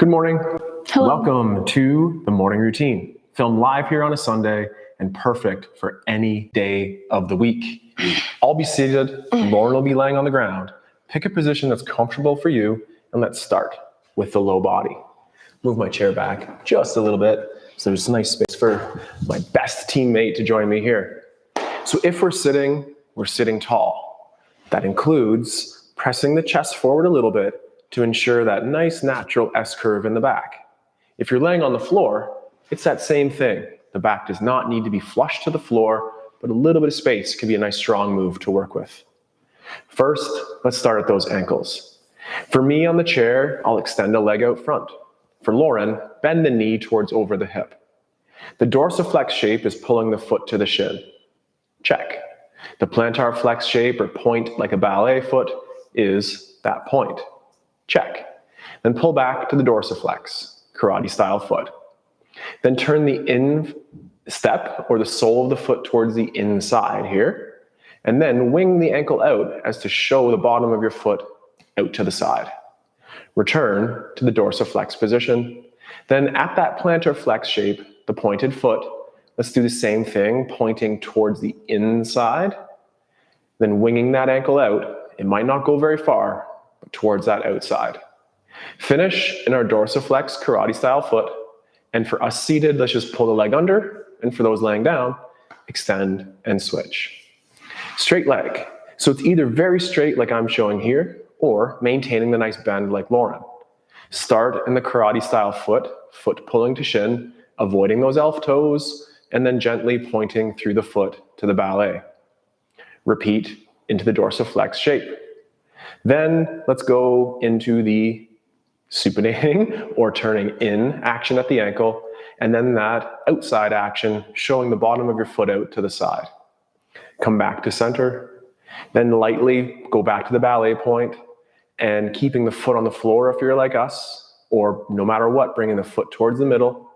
Good morning. Hello. Welcome to the morning routine, filmed live here on a Sunday and perfect for any day of the week. I'll be seated, Lauren will be laying on the ground. Pick a position that's comfortable for you, and let's start with the low body. Move my chair back just a little bit so there's nice space for my best teammate to join me here. So if we're sitting tall. That includes pressing the chest forward a little bit to ensure that nice natural S-curve in the back. If you're laying on the floor, it's that same thing. The back does not need to be flush to the floor, but a little bit of space can be a nice strong move to work with. First, let's start at those ankles. For me on the chair, I'll extend a leg out front. For Lauren, bend the knee towards over the hip. The dorsiflex shape is pulling the foot to the shin. Check. The plantar flex shape or point like a ballet foot is that point. Check. Then pull back to the dorsiflex, karate style foot. Then turn the instep or the sole of the foot towards the inside here. And then wing the ankle out as to show the bottom of your foot out to the side. Return to the dorsiflex position. Then at that plantar flex shape, the pointed foot, let's do the same thing, pointing towards the inside. Then winging that ankle out. It might not go very far, but towards that outside. Finish in our dorsiflex karate style foot. And for us seated, let's just pull the leg under. And for those laying down, extend and switch. Straight leg. So it's either very straight like I'm showing here, or maintaining the nice bend like Lauren. Start in the karate style foot pulling to shin, avoiding those elf toes, and then gently pointing through the foot to the ballet. Repeat into the dorsiflex shape. Then let's go into the supinating or turning in action at the ankle, and then that outside action showing the bottom of your foot out to the side. Come back to center, then lightly go back to the ballet point and keeping the foot on the floor if you're like us, or no matter what, bringing the foot towards the middle.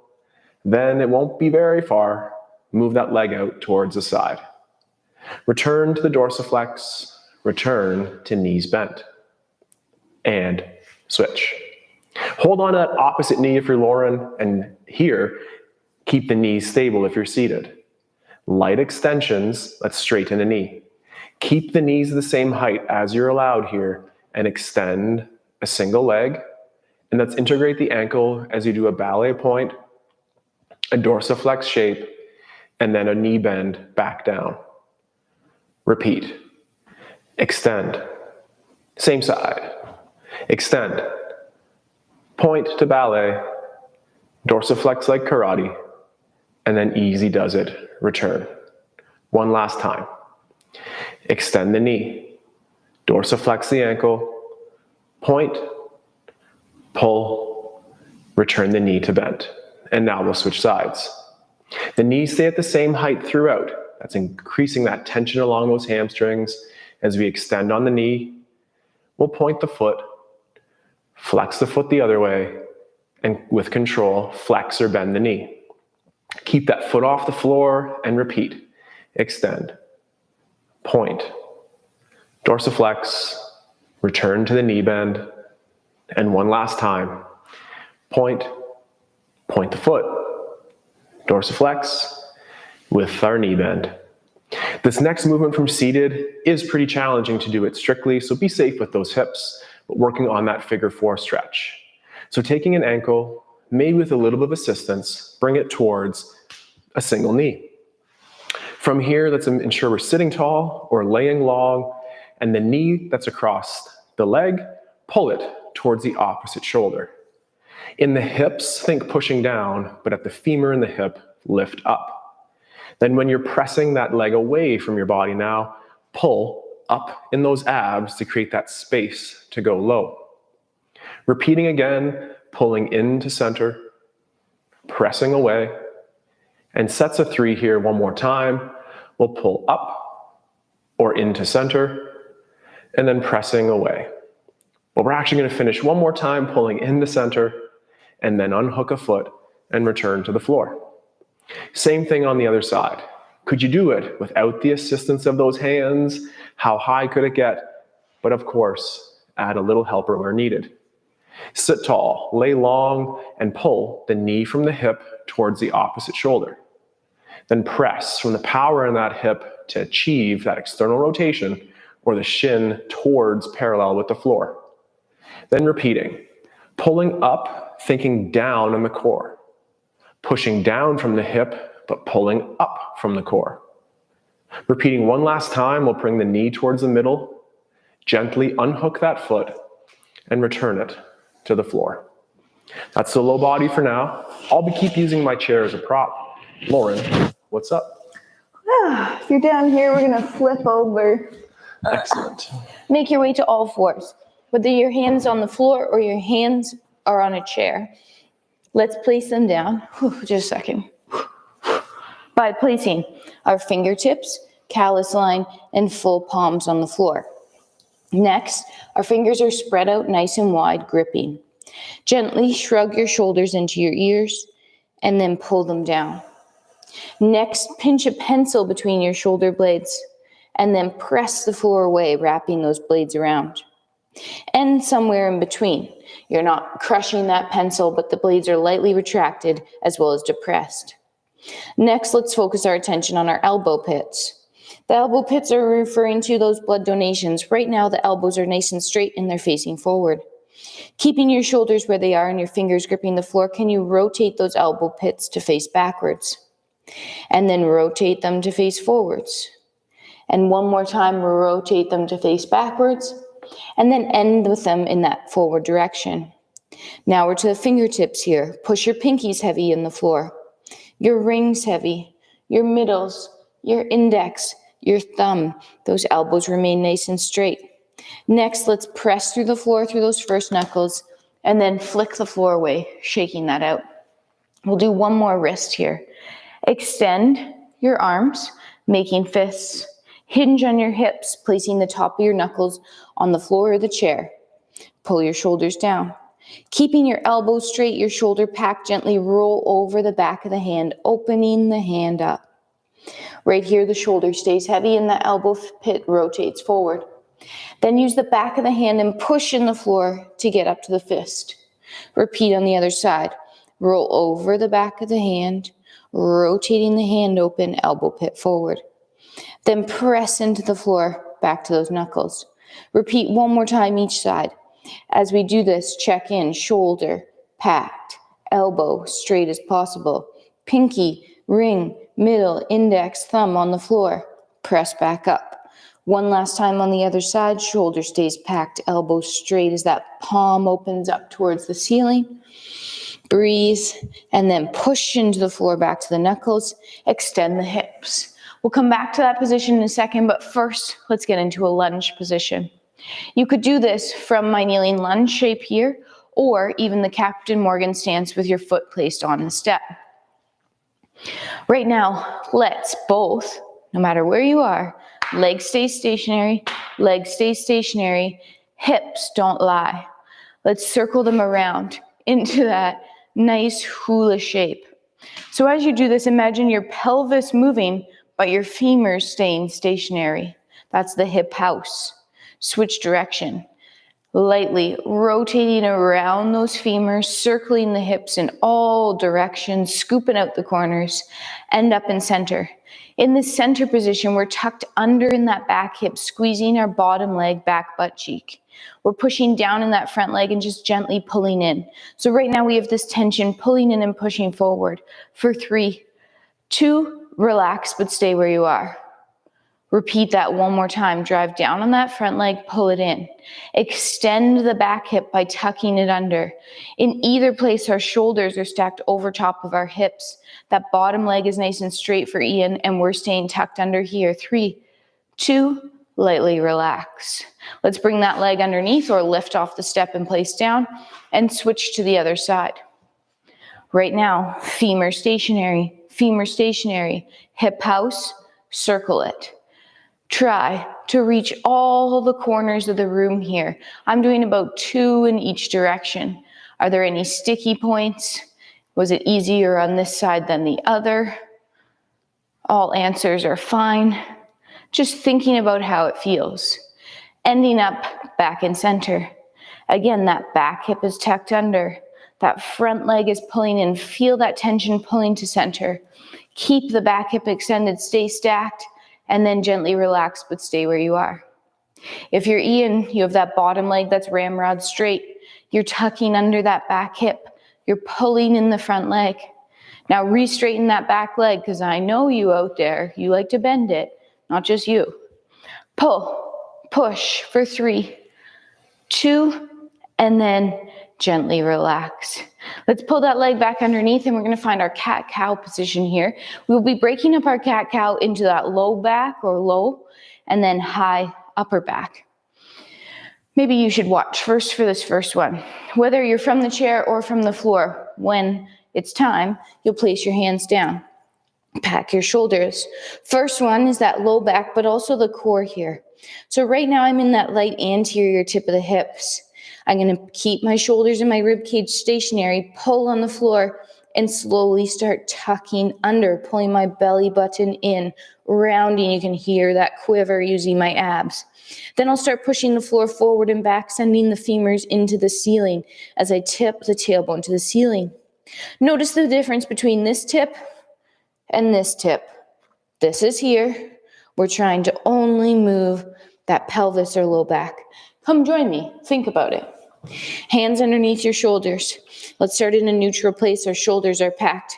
Then it won't be very far. Move that leg out towards the side. Return to the dorsiflex. Return to knees bent. And switch. Hold on to that opposite knee if you're Lauren, and here, keep the knees stable if you're seated. Light extensions, let's straighten a knee. Keep the knees the same height as you're allowed here, and extend a single leg. And let's integrate the ankle as you do a ballet point, a dorsiflex shape, and then a knee bend back down. Repeat. Extend. Same side. Extend. Point to ballet. Dorsiflex like karate. And then easy does it. Return. One last time. Extend the knee. Dorsiflex the ankle. Point. Pull. Return the knee to bend. And now we'll switch sides. The knees stay at the same height throughout. That's increasing that tension along those hamstrings. As we extend on the knee, we'll point the foot, flex the foot the other way, and with control, flex or bend the knee. Keep that foot off the floor and repeat. Extend, point, dorsiflex, return to the knee bend, and one last time. Point the foot, dorsiflex, with our knee bend. This next movement from seated is pretty challenging to do it strictly, so be safe with those hips, but working on that figure four stretch. So taking an ankle, maybe with a little bit of assistance, bring it towards a single knee. From here, let's ensure we're sitting tall or laying long, and the knee that's across the leg, pull it towards the opposite shoulder. In the hips, think pushing down, but at the femur and the hip, lift up. Then when you're pressing that leg away from your body now, pull up in those abs to create that space to go low. Repeating again, pulling into center, pressing away, and sets of 3 here one more time. We'll pull up or into center, and then pressing away. But we're actually going to finish one more time, pulling into center, and then unhook a foot and return to the floor. Same thing on the other side. Could you do it without the assistance of those hands? How high could it get? But of course, add a little helper where needed. Sit tall, lay long, and pull the knee from the hip towards the opposite shoulder. Then press from the power in that hip to achieve that external rotation or the shin towards parallel with the floor. Then repeating, pulling up, thinking down in the core. Pushing down from the hip, but pulling up from the core. Repeating one last time, we'll bring the knee towards the middle, gently unhook that foot, and return it to the floor. That's the low body for now. I'll keep using my chair as a prop. Lauren, what's up? If you're down here, we're gonna flip over. Excellent. Make your way to all fours, whether your hands on the floor or your hands are on a chair. Let's place them down. Just a second. By placing our fingertips, callus line, and full palms on the floor. Next, our fingers are spread out nice and wide, gripping. Gently shrug your shoulders into your ears and then pull them down. Next, pinch a pencil between your shoulder blades and then press the floor away, wrapping those blades around. And somewhere in between. You're not crushing that pencil, but the blades are lightly retracted as well as depressed. Next, let's focus our attention on our elbow pits. The elbow pits are referring to those blood donations. Right now, the elbows are nice and straight and they're facing forward. Keeping your shoulders where they are and your fingers gripping the floor, can you rotate those elbow pits to face backwards? And then rotate them to face forwards. And one more time, rotate them to face backwards. And then end with them in that forward direction. Now we're to the fingertips here. Push your pinkies heavy in the floor. Your rings heavy. Your middles. Your index. Your thumb. Those elbows remain nice and straight. Next, let's press through the floor through those first knuckles and then flick the floor away, shaking that out. We'll do one more wrist here. Extend your arms, making fists. Hinge on your hips, placing the top of your knuckles on the floor or the chair. Pull your shoulders down. Keeping your elbows straight, your shoulder packed, gently roll over the back of the hand, opening the hand up. Right here, the shoulder stays heavy and the elbow pit rotates forward. Then use the back of the hand and push in the floor to get up to the fist. Repeat on the other side. Roll over the back of the hand, rotating the hand open, elbow pit forward. Then press into the floor, back to those knuckles. Repeat one more time each side. As we do this, check in, shoulder, packed, elbow, straight as possible. Pinky, ring, middle, index, thumb on the floor. Press back up. One last time on the other side, shoulder stays packed, elbow straight as that palm opens up towards the ceiling. Breathe, and then push into the floor back to the knuckles. Extend the hips. We'll come back to that position in a second, but first, let's get into a lunge position. You could do this from my kneeling lunge shape here, or even the Captain Morgan stance with your foot placed on the step. Right now, let's both, no matter where you are, legs stay stationary, hips don't lie. Let's circle them around into that nice hula shape. So as you do this, imagine your pelvis moving, but your femurs staying stationary. That's the hip house. Switch direction. Lightly rotating around those femurs, circling the hips in all directions, scooping out the corners, end up in center. In the center position, we're tucked under in that back hip, squeezing our bottom leg, back butt cheek. We're pushing down in that front leg and just gently pulling in. So right now we have this tension, pulling in and pushing forward. For 3, 2, relax, but stay where you are. Repeat that one more time. Drive down on that front leg, pull it in. Extend the back hip by tucking it under. In either place, our shoulders are stacked over top of our hips. That bottom leg is nice and straight for Ian, and we're staying tucked under here. 3, 2, lightly relax. Let's bring that leg underneath or lift off the step and place down and switch to the other side. Right now, femur stationary, hip house, circle it. Try to reach all the corners of the room here. I'm doing about 2 in each direction. Are there any sticky points? Was it easier on this side than the other? All answers are fine. Just thinking about how it feels. Ending up back in center. Again, that back hip is tucked under. That front leg is pulling in. Feel that tension pulling to center. Keep the back hip extended, stay stacked, and then gently relax, but stay where you are. If you're Ian, you have that bottom leg that's ramrod straight. You're tucking under that back hip. You're pulling in the front leg. Now re-straighten that back leg, because I know you out there, you like to bend it, not just you. Pull, push for 3, 2, and then gently relax. Let's pull that leg back underneath, and we're going to find our cat-cow position here. We'll be breaking up our cat-cow into that low back or low, and then high upper back. Maybe you should watch first for this first one. Whether you're from the chair or from the floor, when it's time, you'll place your hands down. Pack your shoulders. First one is that low back, but also the core here. So right now I'm in that light anterior tip of the hips. I'm going to keep my shoulders and my rib cage stationary, pull on the floor, and slowly start tucking under, pulling my belly button in, rounding. You can hear that quiver using my abs. Then I'll start pushing the floor forward and back, sending the femurs into the ceiling as I tip the tailbone to the ceiling. Notice the difference between this tip and this tip. This is here. We're trying to only move that pelvis or low back. Come join me. Think about it. Hands underneath your shoulders. Let's start in a neutral place. Our shoulders are packed.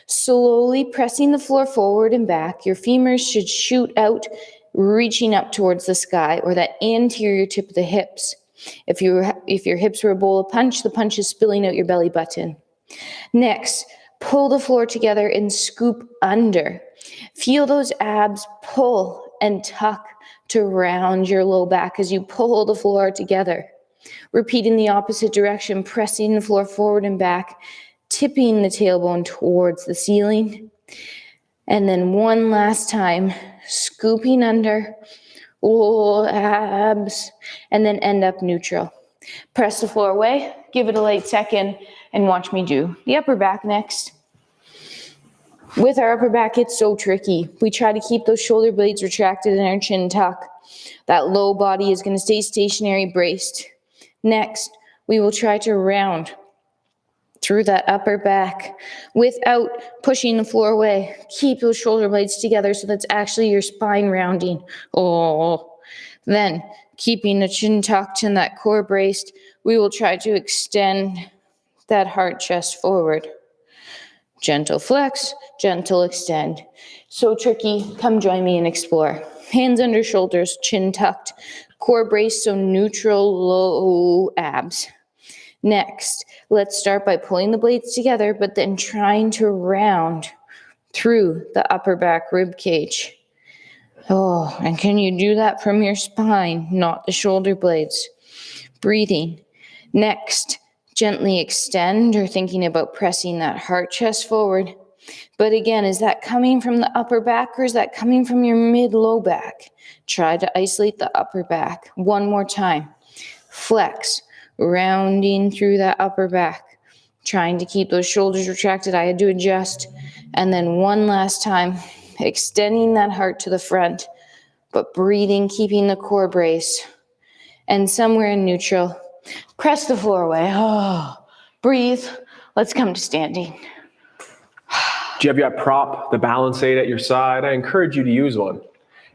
Slowly pressing the floor forward and back. Your femurs should shoot out, reaching up towards the sky or that anterior tip of the hips. If your hips were a bowl of punch, the punch is spilling out your belly button. Next, pull the floor together and scoop under. Feel those abs pull and tuck to round your low back as you pull the floor together. Repeat in the opposite direction, pressing the floor forward and back, tipping the tailbone towards the ceiling. And then one last time, scooping under, abs, and then end up neutral. Press the floor away, give it a light second, and watch me do the upper back next. With our upper back, it's so tricky. We try to keep those shoulder blades retracted and our chin tuck. That low body is going to stay stationary, braced. Next, we will try to round through that upper back without pushing the floor away. Keep those shoulder blades together so that's actually your spine rounding. Then, keeping the chin tucked and that core braced, we will try to extend that heart chest forward. Gentle flex, gentle extend. So tricky. Come join me and explore. Hands under shoulders, chin tucked, core braced, so neutral, low abs. Next, let's start by pulling the blades together, but then trying to round through the upper back rib cage. And can you do that from your spine, not the shoulder blades? Breathing. Next, gently extend or thinking about pressing that heart chest forward. But again, is that coming from the upper back or is that coming from your mid-low back? Try to isolate the upper back. One more time. Flex, rounding through that upper back. Trying to keep those shoulders retracted. I had to adjust. And then one last time, extending that heart to the front, but breathing, keeping the core brace. And somewhere in neutral, press the floor away. Breathe. Let's come to standing. Do you have your prop, the balance aid at your side? I encourage you to use one.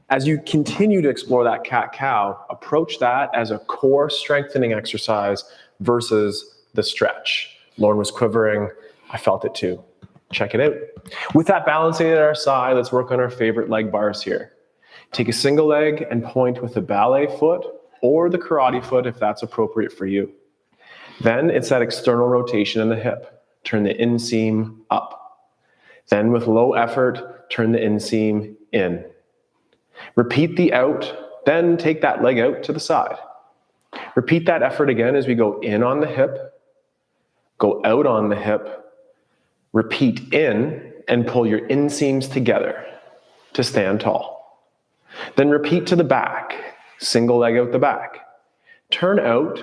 As you continue to explore that cat-cow, approach that as a core strengthening exercise versus the stretch. Lauren was quivering. I felt it too. Check it out. With that balance aid at our side, let's work on our favorite leg bars here. Take a single leg and point with the ballet foot or the karate foot if that's appropriate for you. Then it's that external rotation in the hip. Turn the inseam up. Then with low effort, turn the inseam in. Repeat the out, then take that leg out to the side. Repeat that effort again as we go in on the hip, go out on the hip, repeat in, and pull your inseams together to stand tall. Then repeat to the back, single leg out the back. Turn out,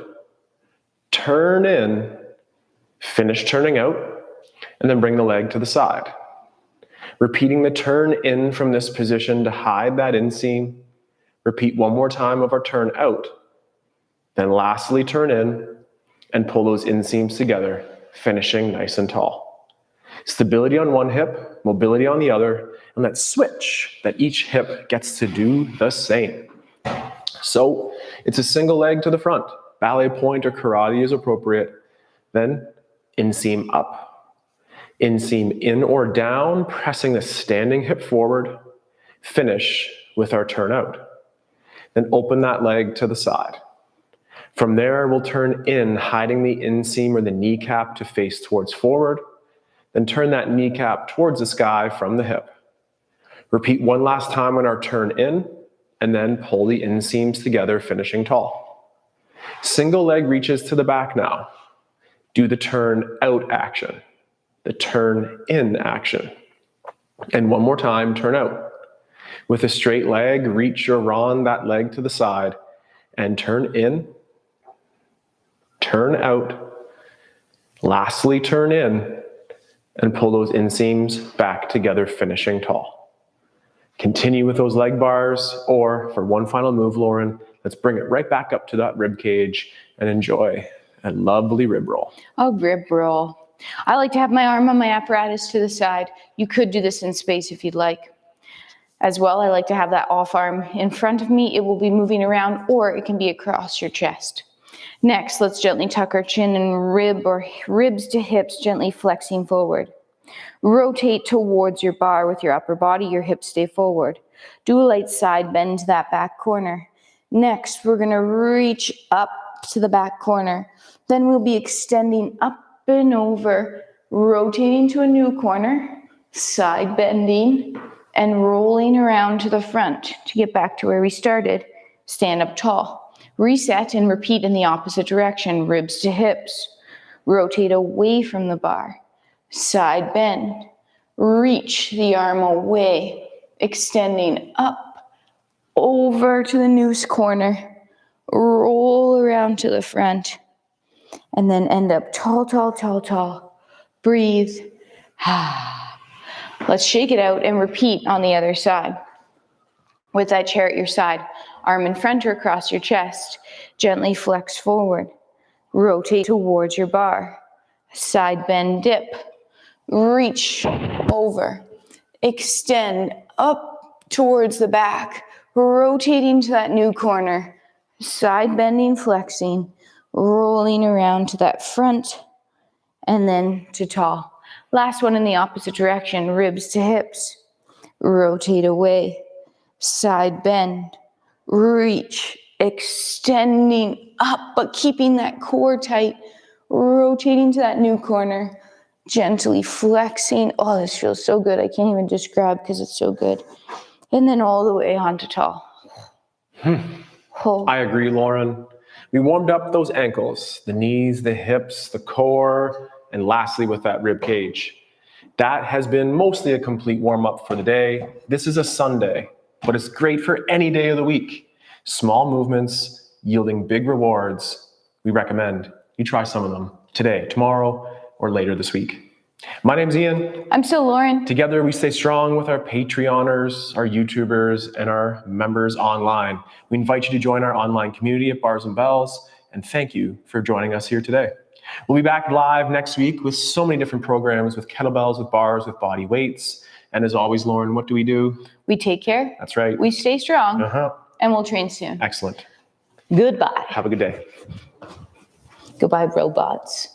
turn in, finish turning out, and then bring the leg to the side. Repeating the turn in from this position to hide that inseam. Repeat one more time of our turn out. Then lastly, turn in and pull those inseams together, finishing nice and tall. Stability on one hip, mobility on the other, and that switch that each hip gets to do the same. So it's a single leg to the front. Ballet point or karate is appropriate. Then inseam up. Inseam in or down, pressing the standing hip forward. Finish with our turn out. Then open that leg to the side. From there, we'll turn in, hiding the inseam or the kneecap to face towards forward. Then turn that kneecap towards the sky from the hip. Repeat one last time on our turn in, and then pull the inseams together, finishing tall. Single leg reaches to the back now. Do the turn out action, the turn in action. And one more time, turn out. With a straight leg, reach or round that leg to the side and turn in, turn out. Lastly, turn in and pull those inseams back together, finishing tall. Continue with those leg bars, or for one final move, Lauren, let's bring it right back up to that rib cage and enjoy a lovely rib roll. Oh, rib roll. I like to have my arm on my apparatus to the side. You could do this in space if you'd like. As well, I like to have that off arm in front of me. It will be moving around, or it can be across your chest. Next, let's gently tuck our chin and ribs to hips, gently flexing forward. Rotate towards your bar with your upper body, your hips stay forward. Do a light side bend to that back corner. Next, we're gonna reach up to the back corner. Then we'll be extending up and over, rotating to a new corner, side bending, and rolling around to the front to get back to where we started. Stand up tall. Reset and repeat in the opposite direction, ribs to hips. Rotate away from the bar. Side bend, reach the arm away, extending up, over to the noose corner, roll around to the front, and then end up tall, tall, tall, tall. Breathe. Let's shake it out and repeat on the other side. With that chair at your side, arm in front or across your chest, gently flex forward, rotate towards your bar, side bend, dip. Reach over, extend up towards the back, rotating to that new corner, side bending, flexing, rolling around to that front, and then to tall. Last one in the opposite direction, ribs to hips, rotate away, side bend, reach, extending up, but keeping that core tight, rotating to that new corner, gently flexing. Oh, this feels so good. I can't even describe because it's so good. And then all the way onto tall. I agree, Lauren. We warmed up those ankles, the knees, the hips, the core, and lastly with that rib cage. That has been mostly a complete warm-up for the day. This is a Sunday, but it's great for any day of the week. Small movements yielding big rewards. We recommend you try some of them today, tomorrow, or later this week. My name's Ian. I'm still Lauren. Together we stay strong with our Patreoners, our YouTubers, and our members online. We invite you to join our online community at Bars and Bells, and thank you for joining us here today. We'll be back live next week with so many different programs, with kettlebells, with bars, with body weights. And as always, Lauren, what do? We take care. That's right. We stay strong. And we'll train soon. Excellent. Goodbye. Have a good day. Goodbye, robots.